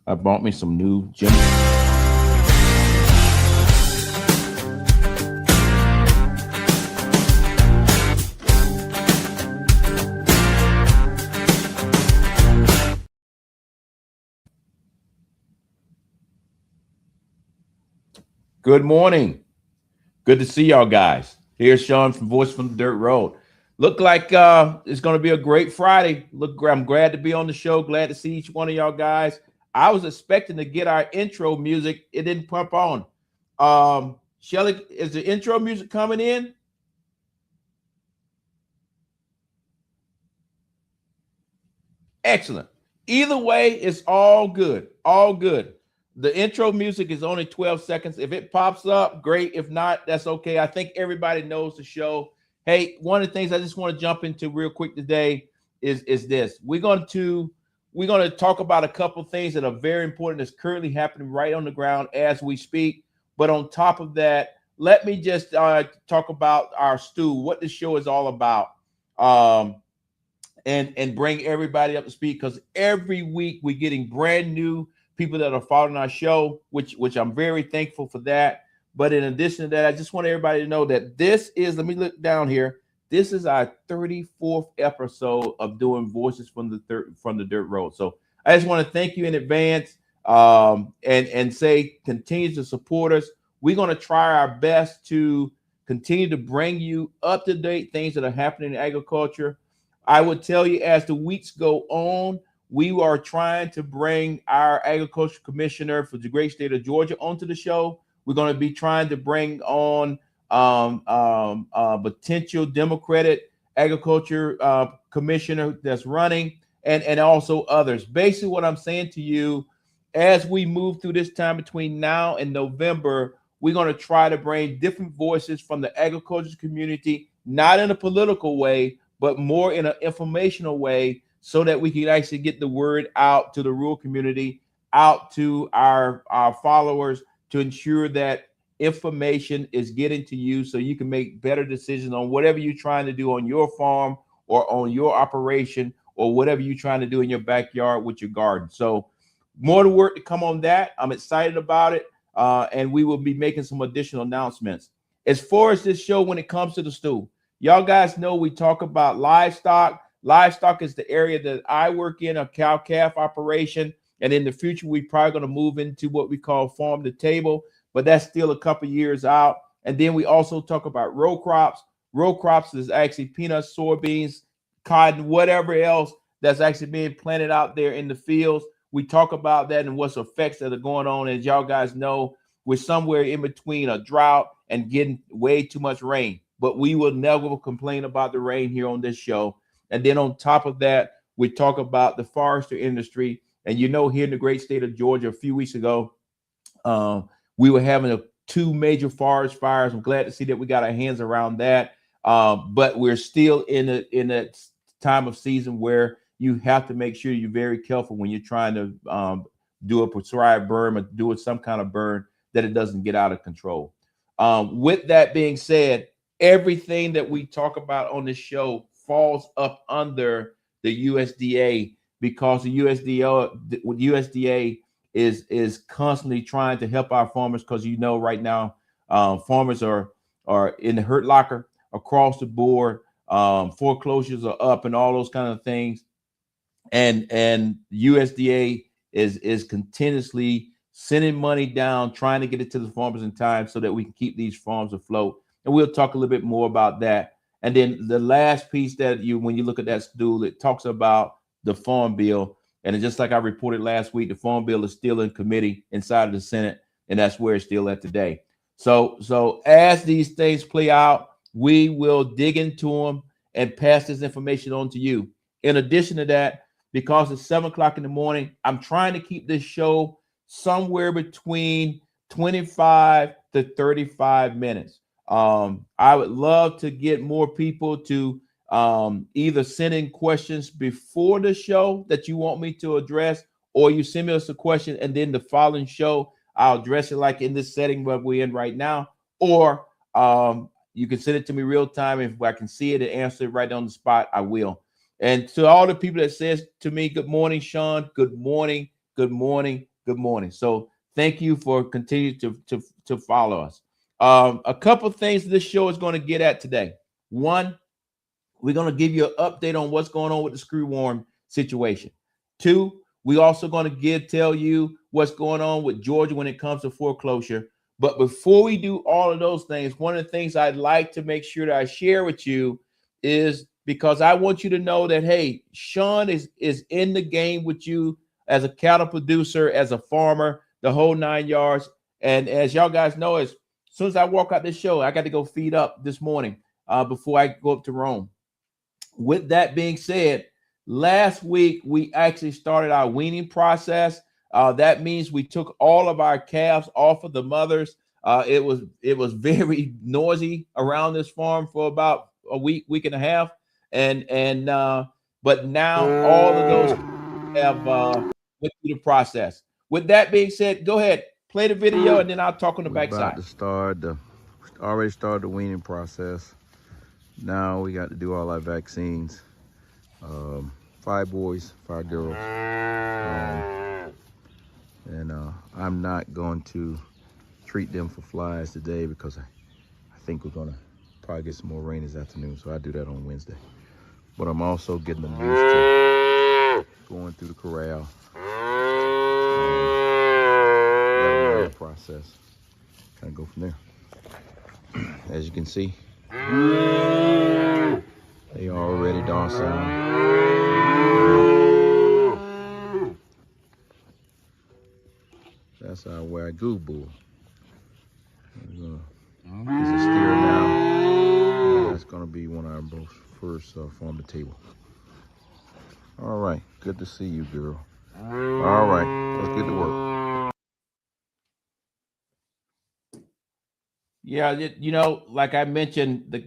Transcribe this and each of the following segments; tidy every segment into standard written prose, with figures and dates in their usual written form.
I bought me some new gym. Good morning. Good to see y'all guys. Here's Sean from Voice from the Dirt Road. Look like it's going to be a great Friday. Look, I'm glad to be on the show. Glad to see each one of y'all guys. I was expecting to get our intro music. It didn't pump on. Shelly, is the intro music coming in? Excellent. Either way, it's all good. All good. The intro music is only 12 seconds. If it pops up, great. If not, that's okay. I think everybody knows the show. Hey, one of the things I just want to jump into real quick today is this. We're going to talk about a couple things that are very important that's currently happening right on the ground as we speak. But on top of that, let me just talk about our stew, what this show is all about. And bring everybody up to speed, because every week we're getting brand new people that are following our show, which I'm very thankful for that. But in addition to that, I just want everybody to know that this is, let me look down here, this is our 34th episode of doing Voices from the Dirt Road. So I just want to thank you in advance, and say continue to support us. We're going to try our best to continue to bring you up to date things that are happening in agriculture. I would tell you, as the weeks go on, we are trying to bring our agriculture commissioner for the great state of Georgia onto the show. We're going to be trying to bring on potential Democratic agriculture commissioner that's running, and also others. Basically, what I'm saying to you, as we move through this time between now and November, we're going to try to bring different voices from the agriculture community, not in a political way, but more in an informational way, so that we can actually get the word out to the rural community, out to our followers, to ensure that information is getting to you so you can make better decisions on whatever you're trying to do on your farm or on your operation, or whatever you're trying to do in your backyard with your garden. So more to work to come on that. I'm excited about it, and we will be making some additional announcements. As far as this show, when it comes to the stew, y'all guys know we talk about livestock. Livestock is the area that I work in, a cow-calf operation. And in the future, we're probably going to move into what we call farm to table, but that's still a couple years out. And then we also talk about row crops. Row crops is actually peanuts, soybeans, cotton, whatever else that's actually being planted out there in the fields. We talk about that and what's effects that are going on. As y'all guys know, we're somewhere in between a drought and getting way too much rain. But we will never complain about the rain here on this show. And then on top of that, we talk about the forestry industry. And here in the great state of Georgia, a few weeks ago, we were having two major forest fires. I'm glad to see that we got our hands around that. But we're still in a time of season where you have to make sure you're very careful when you're trying to do a prescribed burn or do some kind of burn, that it doesn't get out of control. With that being said, everything that we talk about on this show falls up under the USDA, because the USDA is constantly trying to help our farmers, because right now farmers are in the hurt locker across the board. Foreclosures are up and all those kind of things, and USDA is continuously sending money down, trying to get it to the farmers in time so that we can keep these farms afloat. And we'll talk a little bit more about that. And then the last piece that when you look at that stool, it talks about the Farm Bill. And just like I reported last week, the Farm Bill is still in committee inside of the Senate, and that's where it's still at today. So as these things play out, we will dig into them and pass this information on to you. In addition to that, because it's 7 o'clock in the morning, I'm trying to keep this show somewhere between 25 to 35 minutes. I would love to get more people to either send in questions before the show that you want me to address, or you send us a question and then the following show I'll address it, like in this setting where we're in right now, or you can send it to me real time. If I can see it and answer it right on the spot, I will. And to all the people that says to me, good morning, Sean, good morning, good morning. So thank you for continuing to follow us. A couple of things this show is going to get at today. One, we're going to give you an update on what's going on with the screw worm situation. Two, we're also going to tell you what's going on with Georgia when it comes to foreclosure. But before we do all of those things, one of the things I'd like to make sure that I share with you is because I want you to know that, hey, Sean is in the game with you as a cattle producer, as a farmer, the whole 9 yards. And as y'all guys know, as soon as I walk out this show, I got to go feed up this morning before I go up to Rome. With that being said, last week we actually started our weaning process. That means we took all of our calves off of the mothers. It was very noisy around this farm for about a week and a half, but now all of those have went through the process. With that being said, go ahead, play the video, and then I'll talk on the backside. Already started the weaning process. Now we got to do all our vaccines. 5 boys, 5 girls. I'm not going to treat them for flies today because I think we're going to probably get some more rain this afternoon, so I'll do that on Wednesday. But I'm also getting them used to going through the corral. That process. Kind of go from there. As you can see, they are already docile. That's our Wagyu bull. He's a steer now. That's going to be one of our first farm to table. All right, good to see you, girl. All right, let's get to work. Yeah, you know, like I mentioned,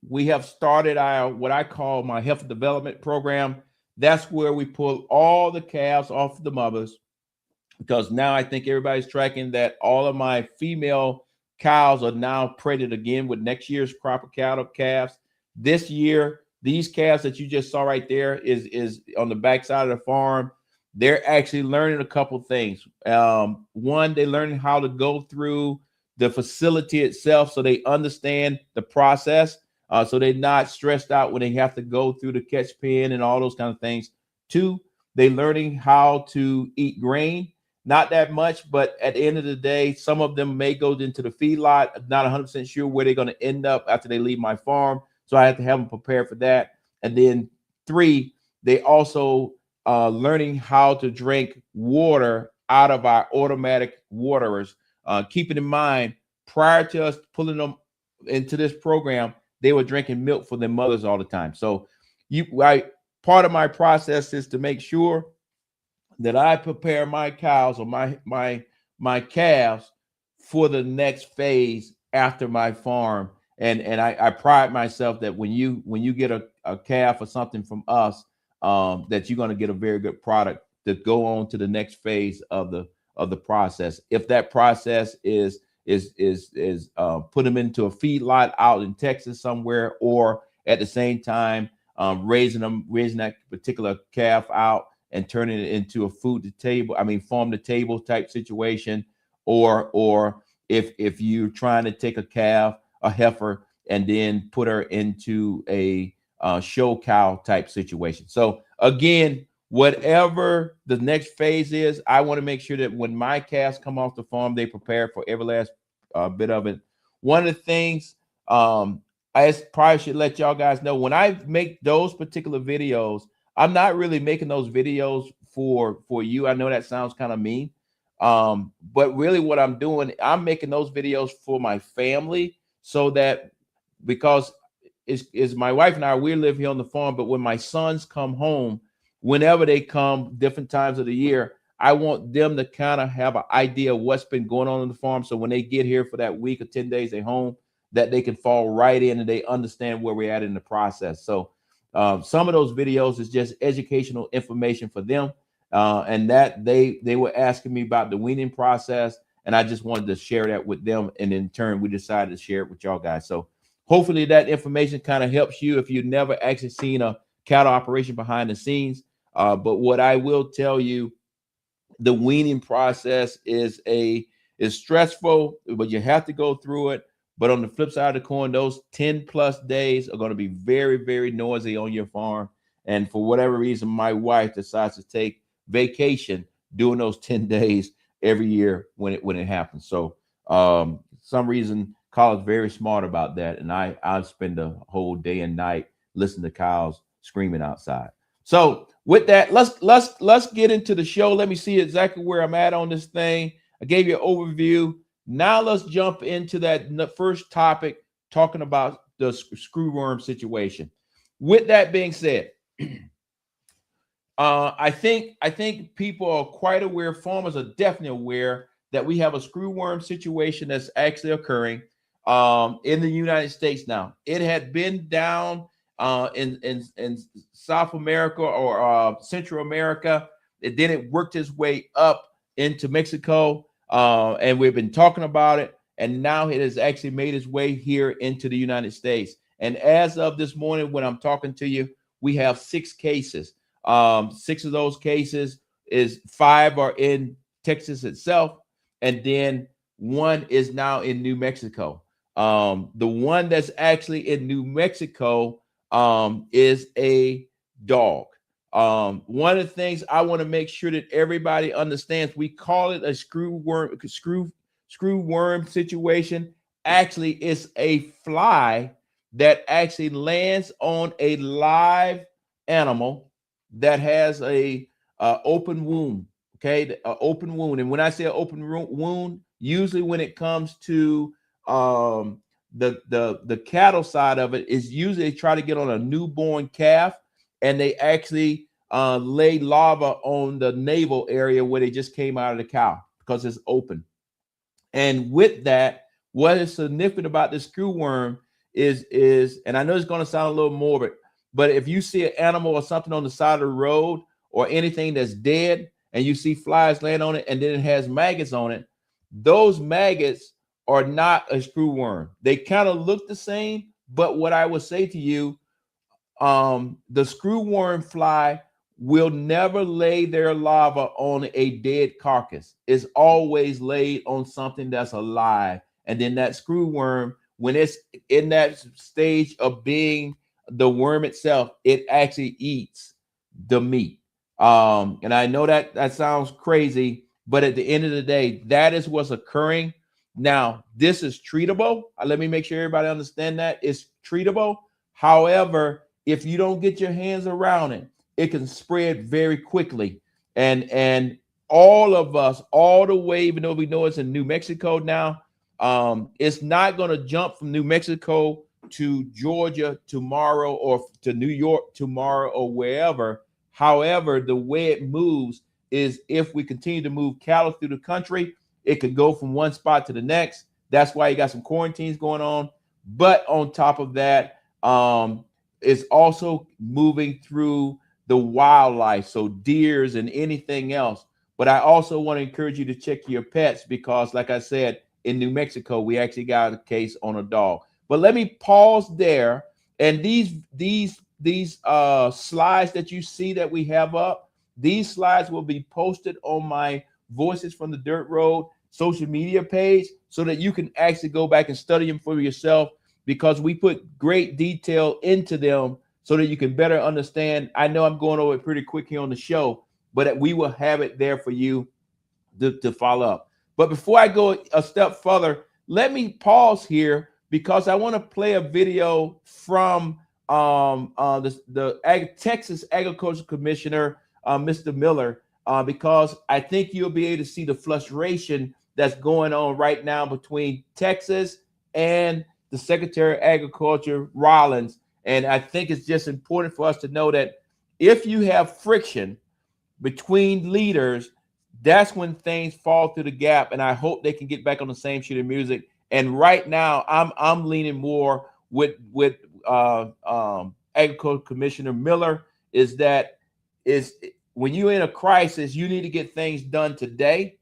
we have started our what I call my health development program. That's where we pull all the calves off the mothers, because now I think everybody's tracking that all of my female cows are now pregnant again with next year's crop of cattle calves. This year, these calves that you just saw right there is on the backside of the farm. They're actually learning a couple things. One, they're learning how to go through the facility itself so they understand the process. So they're not stressed out when they have to go through the catch pen and all those kind of things. Two, they're learning how to eat grain. Not that much, but at the end of the day, some of them may go into the feedlot. I'm not 100% sure where they're going to end up after they leave my farm. So I have to have them prepared for that. And then 3, they also learning how to drink water out of our automatic waterers. Keeping in mind, prior to us pulling them into this program, they were drinking milk for their mothers all the time. So part of my process is to make sure that I prepare my cows or my calves for the next phase after my farm. And I pride myself that when you get a calf or something from us, that you're going to get a very good product to go on to the next phase of the process. If that process is put them into a feedlot out in Texas somewhere, or at the same time raising that particular calf out and turning it into a farm to table type situation, or if you're trying to take a heifer, and then put her into a show cow type situation. So again, whatever the next phase is, I want to make sure that when my calves come off the farm, they prepare for every last bit of it. One of the things I probably should let y'all guys know, when I make those particular videos, I'm not really making those videos for you. I know that sounds kind of mean, but really what I'm doing, I'm making those videos for my family, so that, because is my wife and I, we live here on the farm, but when my sons come home, whenever they come, different times of the year, I want them to kind of have an idea of what's been going on the farm. So when they get here for that week or 10 days they're home, that they can fall right in and they understand where we're at in the process. So some of those videos is just educational information for them. And that they were asking me about the weaning process, and I just wanted to share that with them. And in turn, we decided to share it with y'all guys. So hopefully that information kind of helps you if you've never actually seen a cattle operation behind the scenes. But what I will tell you The weaning process is stressful, but you have to go through it. But on the flip side of the coin, those 10+ days are going to be very, very noisy on your farm. And for whatever reason, my wife decides to take vacation during those 10 days every year when it happens. So some reason Kyle's very smart about that. And I spend the whole day and night listening to cows screaming outside. So with that, let's get into the show. Let me see exactly where I'm at on this thing. I gave you an overview. Now let's jump into that first topic, talking about the screwworm situation. With that being said, I think people are quite aware, farmers are definitely aware that we have a screwworm situation that's actually occurring in the United States now. It had been down in South America or Central America. Then it worked its way up into Mexico, and we've been talking about it. And now it has actually made its way here into the United States. And as of this morning, when I'm talking to you, we have 6 cases. 6 of those cases 5 are in Texas itself, and then 1 is now in New Mexico. The one that's actually in New Mexico is a dog. One of the things I want to make sure that everybody understands, we call it a screwworm situation. Actually, it's a fly that actually lands on a live animal that has a open wound. Okay, open wound. And when I say open wound, usually when it comes to the cattle side of it, is usually they try to get on a newborn calf, and they actually lay larva on the navel area where they just came out of the cow because it's open. And with that, what is significant about the screwworm is, and I know it's going to sound a little morbid, but if you see an animal or something on the side of the road or anything that's dead, and you see flies land on it, and then it has maggots on it, those maggots are not a screwworm. They kind of look the same, but what I would say to you, the screwworm fly will never lay their larva on a dead carcass. It's always laid on something that's alive. And then that screwworm, when it's in that stage of being the worm itself, it actually eats the meat. And I know that sounds crazy, but at the end of the day, that is what's occurring. Now, this is treatable. Let me make sure everybody understand that it's treatable. However, if you don't get your hands around it, it can spread very quickly. And all of us, all the way, even though we know it's in New Mexico now, it's not going to jump from New Mexico to Georgia tomorrow or to New York tomorrow or wherever. However, the way it moves is, if we continue to move cattle through the country, it could go from one spot to the next. That's why you got some quarantines going on. But on top of that, it's also moving through the wildlife, so deers and anything else. But I also want to encourage you to check your pets, because like I said, in New Mexico, we actually got a case on a dog. But let me pause there. And these slides that you see that we have up, these slides will be posted on my Voices from the Dirt Road social media page, so that you can actually go back and study them for yourself, because we put great detail into them so that you can better understand. I know I'm going over it pretty quick here on the show, but we will have it there for you to follow up. But before I go a step further, let me pause here, because I want to play a video from the Texas Agricultural Commissioner, Mr. Miller, because I think you'll be able to see the frustration that's going on right now between Texas and the Secretary of Agriculture, Rollins. And I think it's just important for us to know that if you have friction between leaders, that's when things fall through the gap. And I hope they can get back on the same sheet of music. And right now, I'm leaning more with Agricultural Commissioner Miller, is that when you're in a crisis, you need to get things done today,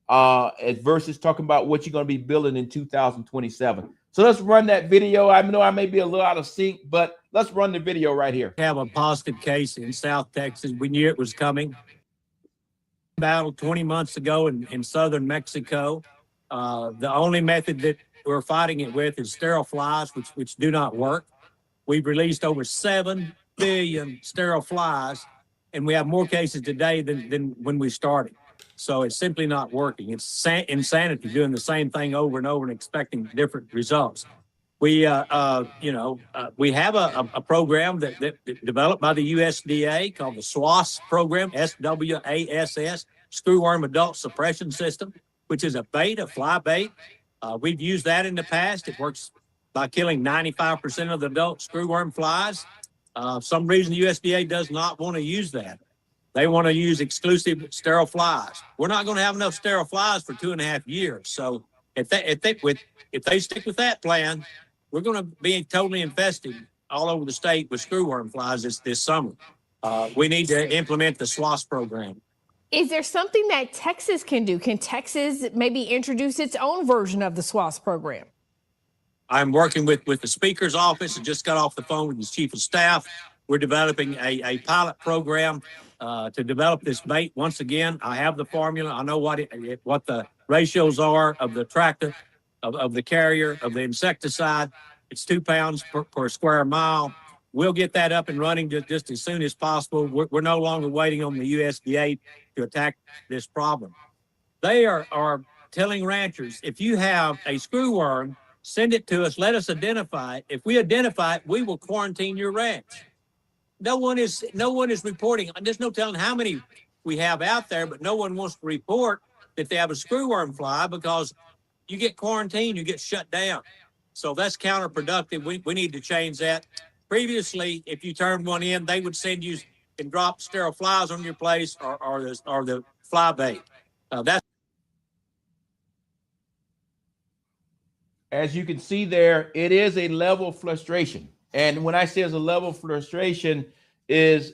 versus talking about what you're going to be building in 2027. So let's run that video. I know I may be a little out of sync, but let's run the video right here. Have a positive case in South Texas. We knew it was coming. battle 20 months ago in southern Mexico. The only method that we're fighting it with is sterile flies, which do not work. We've released over 7 billion sterile flies, and we have more cases today than when we started. So it's simply not working. It's insanity doing the same thing over and over and expecting different results. We, we have a program that developed by the USDA called the SWAS program, SWASS, Screwworm Adult Suppression System, which is a bait, a fly bait. We've used that in the past. It works by killing 95% of the adult screwworm flies. Some reason the USDA does not want to use that. They want to use exclusive sterile flies. We're not going to have enough sterile flies for 2.5 years. So if they stick with that plan, we're going to be totally infested all over the state with screwworm flies this summer. We need to implement the SWAS program. Is there something that Texas can do? Can Texas maybe introduce its own version of the SWAS program? I'm working with the Speaker's office and just got off the phone with his chief of staff. We're developing a pilot program to develop this bait. Once again, I have the formula. I know what the ratios are of the tractor, of the carrier, of the insecticide. It's 2 pounds per square mile. We'll get that up and running just as soon as possible. We're no longer waiting on the USDA to attack this problem. They are telling ranchers, if you have a screwworm, send it to us, let us identify it. If we identify it, we will quarantine your ranch. No one is reporting. There's no telling how many we have out there, but no one wants to report that they have a screwworm fly because you get quarantined, you get shut down. So that's counterproductive. We need to change that. Previously, if you turned one in, they would send you and drop sterile flies on your place or the fly bait. That's as you can see there, it is a level of frustration. And when I say it's a level of frustration is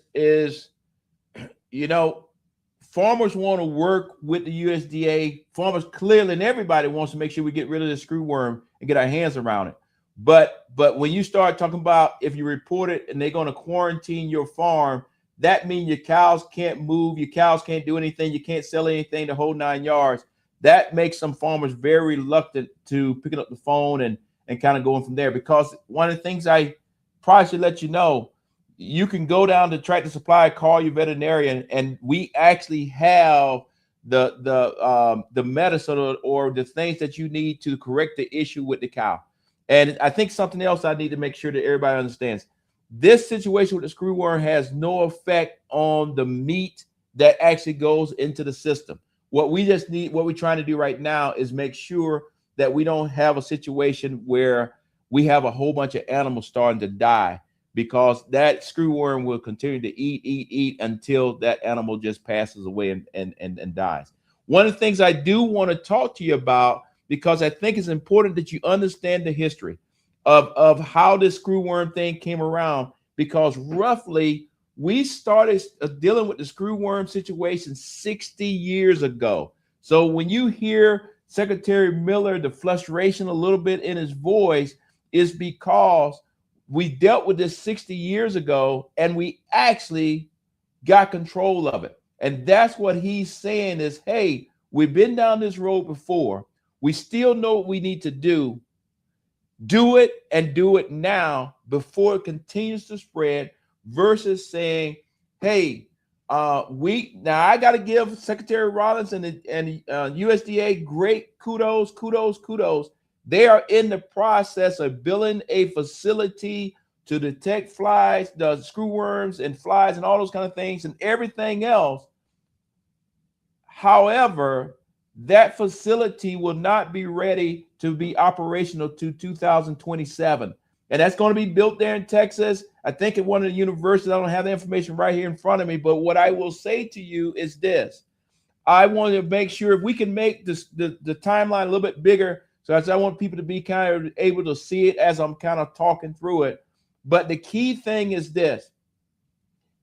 farmers want to work with the USDA. Farmers clearly, and everybody wants to make sure we get rid of the screwworm and get our hands around it. But when you start talking about if you report it and they're going to quarantine your farm, that means your cows can't move, your cows can't do anything, you can't sell anything, the whole 9 yards. That makes some farmers very reluctant to picking up the phone and kind of going from there. Because one of the things I probably should let you know, you can go down to Tractor Supply, call your veterinarian, and we actually have the medicine or the things that you need to correct the issue with the cow. And I think something else I need to make sure that everybody understands. This situation with the screwworm has no effect on the meat that actually goes into the system. What we're trying to do right now is make sure that we don't have a situation where we have a whole bunch of animals starting to die, because that screwworm will continue to eat until that animal just passes away and dies. One of the things I do want to talk to you about, because I think it's important that you understand the history of how this screwworm thing came around, because roughly we started dealing with the screwworm situation 60 years ago. So when you hear Secretary Miller, the frustration a little bit in his voice is because we dealt with this 60 years ago and we actually got control of it. And that's what he's saying is, hey, we've been down this road before. We still know what we need to do. Do it and do it now before it continues to spread, versus saying, hey, I got to give Secretary Rollins and USDA great kudos. They are in the process of building a facility to detect flies, the screwworms and flies and all those kind of things and everything else. However, that facility will not be ready to be operational to 2027. And that's going to be built there in Texas. I think at one of the universities. I don't have the information right here in front of me, but what I will say to you is this. I want to make sure if we can make this the timeline a little bit bigger, so as I want people to be kind of able to see it as I'm kind of talking through it. But the key thing is this,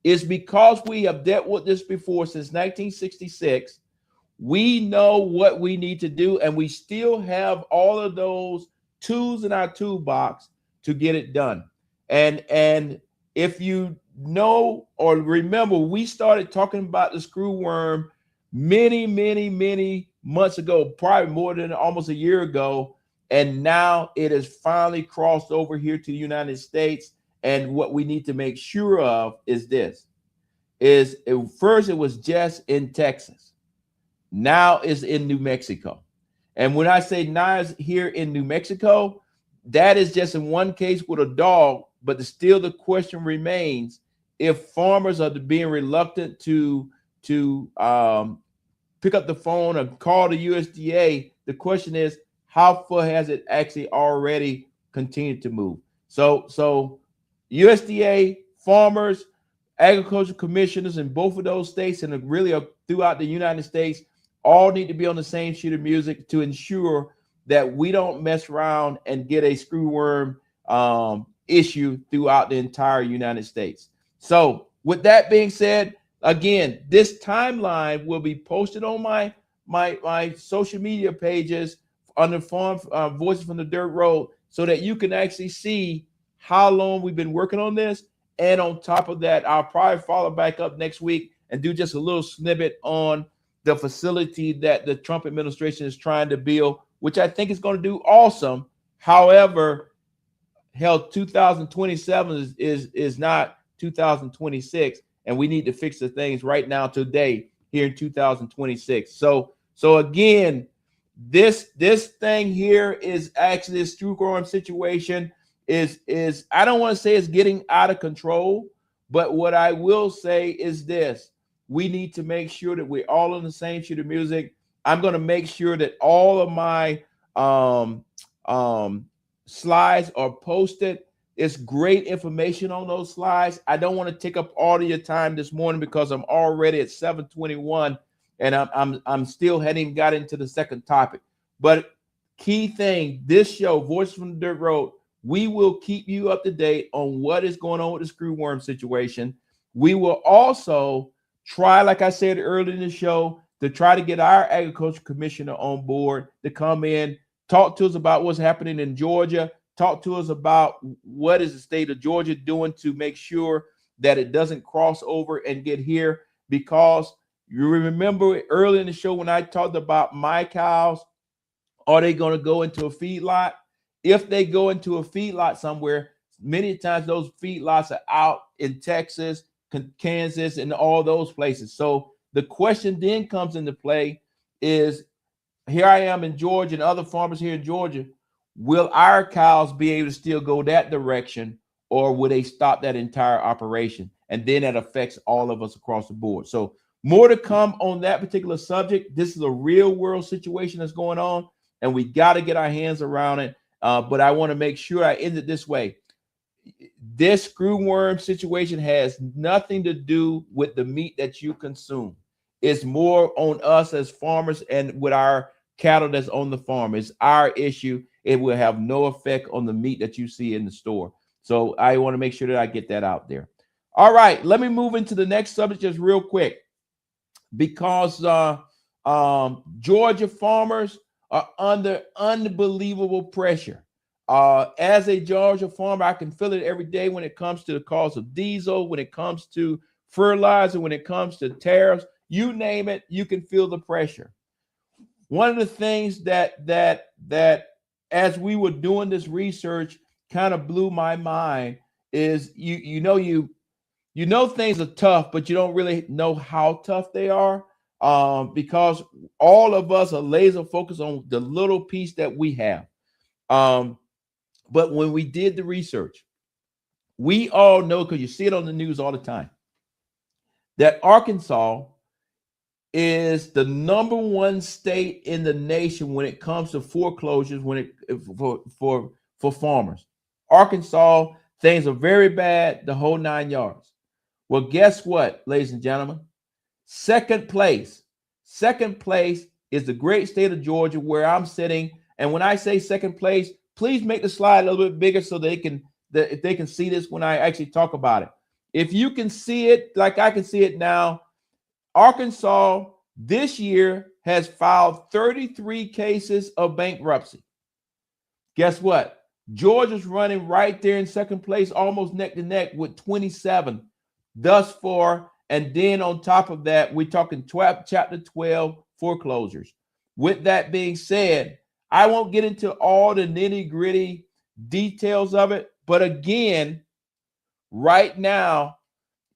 is because we have dealt with this before since 1966, we know what we need to do, and we still have all of those tools in our toolbox to get it done. And if you know or remember, we started talking about the screwworm many months ago, probably more than almost a year ago. And now it has finally crossed over here to the United States. And what we need to make sure of is this, first it was just in Texas. Now it's in New Mexico. And when I say now it's here in New Mexico, that is just in one case with a dog, but still the question remains, if farmers are being reluctant to pick up the phone and call the USDA, the question is, how far has it actually already continued to move? So USDA, farmers, agriculture commissioners in both of those states and really throughout the United States all need to be on the same sheet of music to ensure that we don't mess around and get a screwworm issue throughout the entire United States. So with that being said, again, this timeline will be posted on my social media pages under Farm Voices from the Dirt Road, so that you can actually see how long we've been working on this. And on top of that, I'll probably follow back up next week and do just a little snippet on the facility that the Trump administration is trying to build, which I think is going to do awesome. However, hell, 2027 is not 2026, and we need to fix the things right now today here in 2026. So again, this thing here is actually a screwworm situation. Is I don't want to say it's getting out of control, but what I will say is this: we need to make sure that we're all on the same sheet of music. I'm going to make sure that all of my slides are posted. It's great information on those slides. I don't want to take up all of your time this morning because I'm already at 7:21 and I'm still hadn't got into the second topic. But key thing, this show, Voices from the Dirt Road, we will keep you up to date on what is going on with the screwworm situation. We will also try, like I said earlier in the show, to try to get our agriculture commissioner on board to come in, talk to us about what's happening in Georgia, talk to us about what is the state of Georgia doing to make sure that it doesn't cross over and get here. Because you remember earlier in the show when I talked about my cows, are they going to go into a feedlot? If they go into a feedlot somewhere, many times those feedlots are out in Texas, Kansas, and all those places. So the question then comes into play is, here I am in Georgia and other farmers here in Georgia, will our cows be able to still go that direction, or will they stop that entire operation? And then that affects all of us across the board. So more to come on that particular subject. This is a real world situation that's going on, and we got to get our hands around it. But I want to make sure I end it this way. This screwworm situation has nothing to do with the meat that you consume. It's more on us as farmers and with our cattle that's on the farm. It's our issue. It will have no effect on the meat that you see in the store. So I want to make sure that I get that out there. All right, let me move into the next subject just real quick, because Georgia farmers are under unbelievable pressure. As a Georgia farmer, I can feel it every day when it comes to the cost of diesel, when it comes to fertilizer, when it comes to tariffs, you name it, you can feel the pressure. One of the things that as we were doing this research kind of blew my mind is you know things are tough, but you don't really know how tough they are, because all of us are laser focused on the little piece that we have. But when we did the research, we all know, because you see it on the news all the time, that Arkansas is the #1 state in the nation when it comes to foreclosures, for farmers. Arkansas, things are very bad, the whole 9 yards. Well, guess what, ladies and gentlemen? Second place is the great state of Georgia, where I'm sitting. And when I say second place, please make the slide a little bit bigger so if they can see this when I actually talk about it. If you can see it like I can see it now, Arkansas this year has filed 33 cases of bankruptcy. Guess what? Georgia's running right there in second place, almost neck to neck with 27 thus far. And then on top of that, we're talking chapter 12 foreclosures. With that being said, I won't get into all the nitty gritty details of it. But again, right now,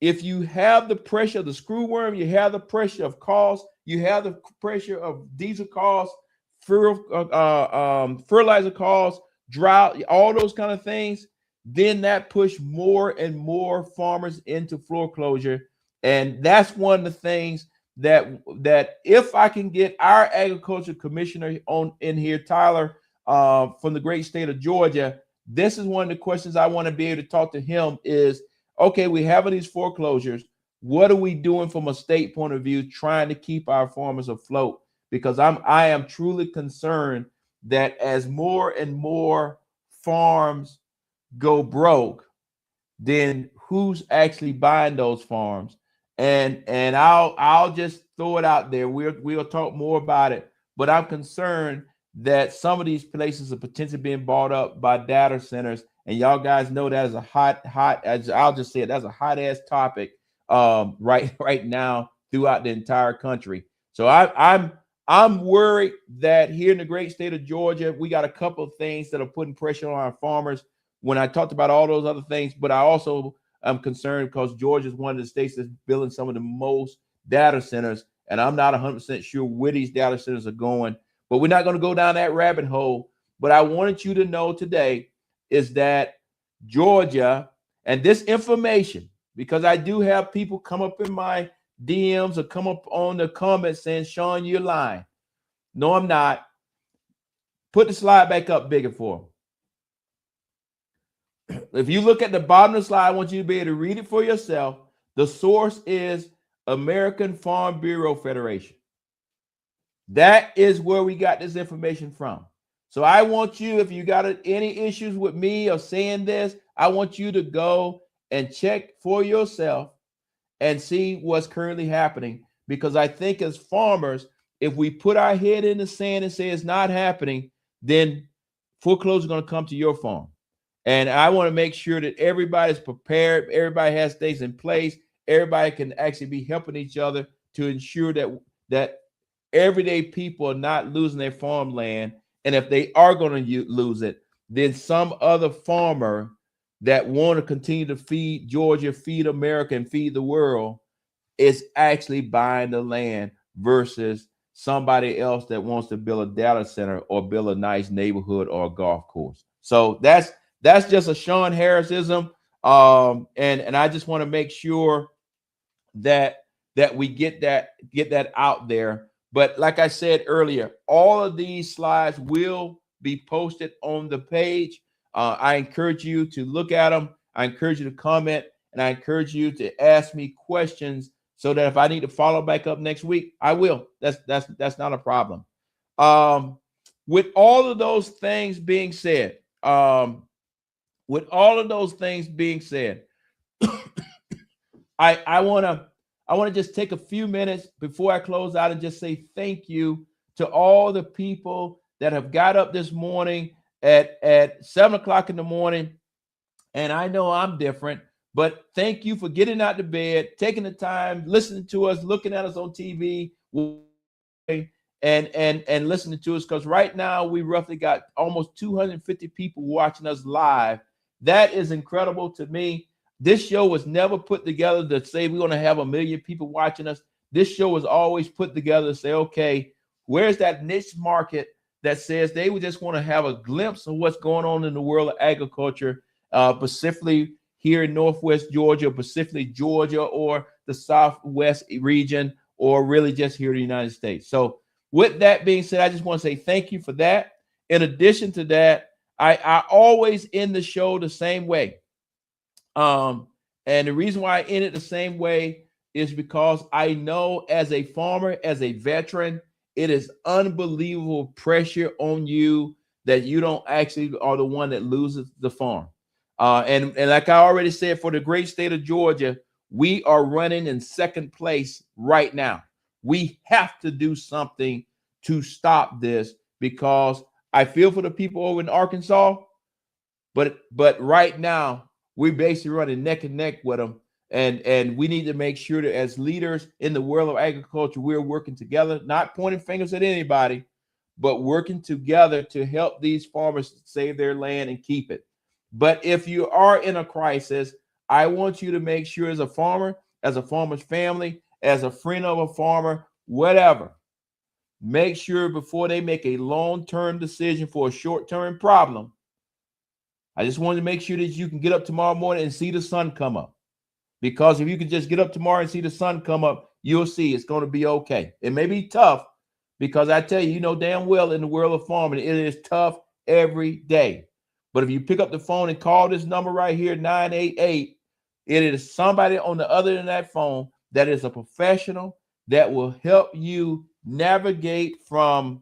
if you have the pressure of the screwworm, you have the pressure of costs, you have the pressure of diesel costs, fertilizer costs, drought, all those kind of things, then that push more and more farmers into foreclosure. And that's one of the things that if I can get our agriculture commissioner on in here, Tyler, from the great state of Georgia, this is one of the questions I want to be able to talk to him is, okay, we have these foreclosures. What are we doing from a state point of view, trying to keep our farmers afloat? Because I am truly concerned that as more and more farms go broke, then who's actually buying those farms? And I'll just throw it out there. We'll talk more about it. But I'm concerned that some of these places are potentially being bought up by data centers. And y'all guys know that is a hot, as I'll just say it, that's a hot ass topic right now throughout the entire country. So I'm worried that here in the great state of Georgia, we got a couple of things that are putting pressure on our farmers. When I talked about all those other things, but I also am concerned because Georgia is one of the states that's building some of the most data centers, and I'm not 100% sure where these data centers are going. But we're not going to go down that rabbit hole. But I wanted you to know today is that Georgia, and this information, because I do have people come up in my DMs or come up on the comments saying, Sean, you're lying. No, I'm not. Put the slide back up bigger for them. If you look at the bottom of the slide, I want you to be able to read it for yourself. The source is American Farm Bureau Federation. That is where we got this information from. So I want you, if you got any issues with me or saying this, I want you to go and check for yourself and see what's currently happening. Because I think as farmers, if we put our head in the sand and say it's not happening, then foreclosure is going to come to your farm. And I want to make sure that everybody's prepared, everybody has things in place, everybody can actually be helping each other to ensure that everyday people are not losing their farmland. And if they are going to lose it, then some other farmer that want to continue to feed Georgia, feed America, and feed the world is actually buying the land versus somebody else that wants to build a data center or build a nice neighborhood or a golf course. So that's just a Sean Harrisism. And I just want to make sure that we get that out there. But like I said earlier, all of these slides will be posted on the page. I encourage you to look at them. I encourage you to comment, and I encourage you to ask me questions so that if I need to follow back up next week, I will. That's not a problem. With all of those things being said, I want to just take a few minutes before I close out and just say thank you to all the people that have got up this morning at 7 o'clock in the morning. And I know I'm different, but thank you for getting out of bed, taking the time, listening to us, looking at us on TV, and listening to us. Because right now we roughly got almost 250 people watching us live. That is incredible to me. This show was never put together to say we're going to have 1 million people watching us. This show was always put together to say, okay, where's that niche market that says they would just want to have a glimpse of what's going on in the world of agriculture, specifically here in Northwest Georgia, specifically Georgia or the Southwest region, or really just here in the United States. So with that being said, I just want to say thank you for that. In addition to that, I always end the show the same way. And the reason why I end it the same way is because I know as a farmer, as a veteran, it is unbelievable pressure on you that you don't actually are the one that loses the farm. And like I already said, for the great state of Georgia, we are running in second place right now. We have to do something to stop this because I feel for the people over in Arkansas, but right now we're basically running neck and neck with them. And we need to make sure that as leaders in the world of agriculture, we're working together, not pointing fingers at anybody, but working together to help these farmers save their land and keep it. But if you are in a crisis, I want you to make sure as a farmer, as a farmer's family, as a friend of a farmer, whatever, make sure before they make a long-term decision for a short-term problem, I just wanted to make sure that you can get up tomorrow morning and see the sun come up. Because if you can just get up tomorrow and see the sun come up, you'll see it's going to be okay. It may be tough because I tell you, you know damn well in the world of farming, it is tough every day. But if you pick up the phone and call this number right here, 988, it is somebody on the other end of that phone that is a professional that will help you navigate from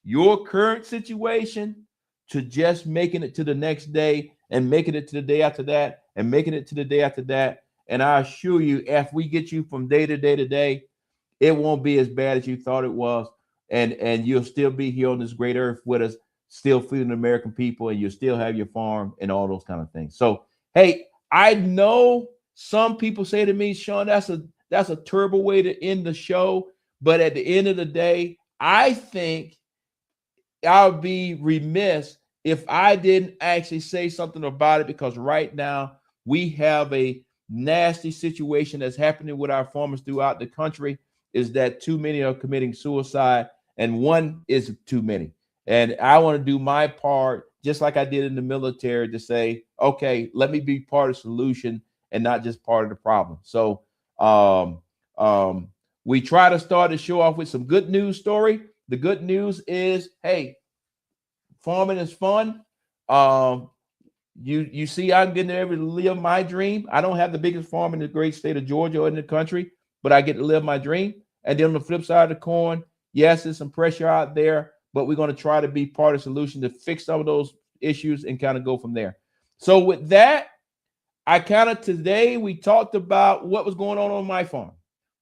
your current situation to just making it to the next day and making it to the day after that and making it to the day after that. And I assure you, if we get you from day to day to day, it won't be as bad as you thought it was. And you'll still be here on this great earth with us, still feeding the American people, and you'll still have your farm and all those kind of things. So, hey, I know some people say to me, Sean, that's a terrible way to end the show. But at the end of the day, I think I would be remiss if I didn't actually say something about it, because right now we have a nasty situation that's happening with our farmers throughout the country, is that too many are committing suicide, and one is too many. And I want to do my part, just like I did in the military, to say, okay, let me be part of the solution and not just part of the problem. So we try to start the show off with some good news story. The good news is, hey, farming is fun. You see, I'm getting to live my dream. I don't have the biggest farm in the great state of Georgia or in the country, but I get to live my dream. And then on the flip side of the coin, yes, there's some pressure out there, but we're going to try to be part of the solution to fix some of those issues and kind of go from there. So with that, today we talked about what was going on my farm.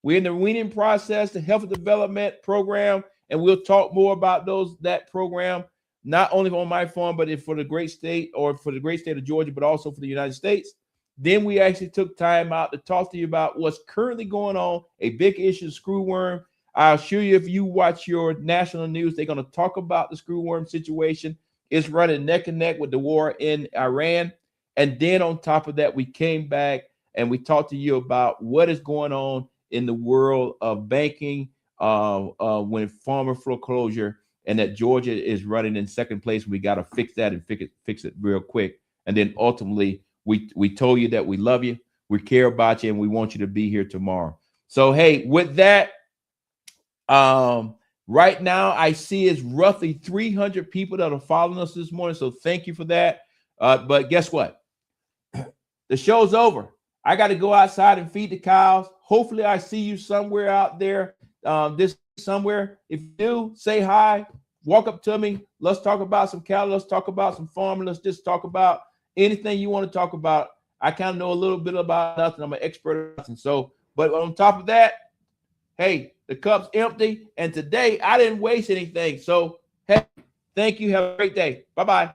We're in the weaning process, the health development program, and we'll talk more about that program, not only on my farm, but for the great state, or for the great state of Georgia, but also for the United States. Then we actually took time out to talk to you about what's currently going on, a big issue, screwworm. I'll assure you, if you watch your national news, they're going to talk about the screwworm situation. It's running neck and neck with the war in Iran. And then on top of that, we came back and we talked to you about what is going on in the world of banking when farmer foreclosure, and that Georgia is running in second place. We got to fix that and fix it real quick. And then ultimately, we told you that we love you, we care about you, and we want you to be here tomorrow. So, hey, with that, right now I see it's roughly 300 people that are following us this morning. So thank you for that. But guess what? The show's over. I got to go outside and feed the cows. Hopefully I see you somewhere out there, somewhere. If you do, say hi, walk up to me. Let's talk about some cattle. Let's talk about some farming. Let's just talk about anything you want to talk about. I kind of know a little bit about nothing. I'm an expert. And so, but on top of that, hey, the cup's empty. And today I didn't waste anything. So, hey, thank you. Have a great day. Bye-bye.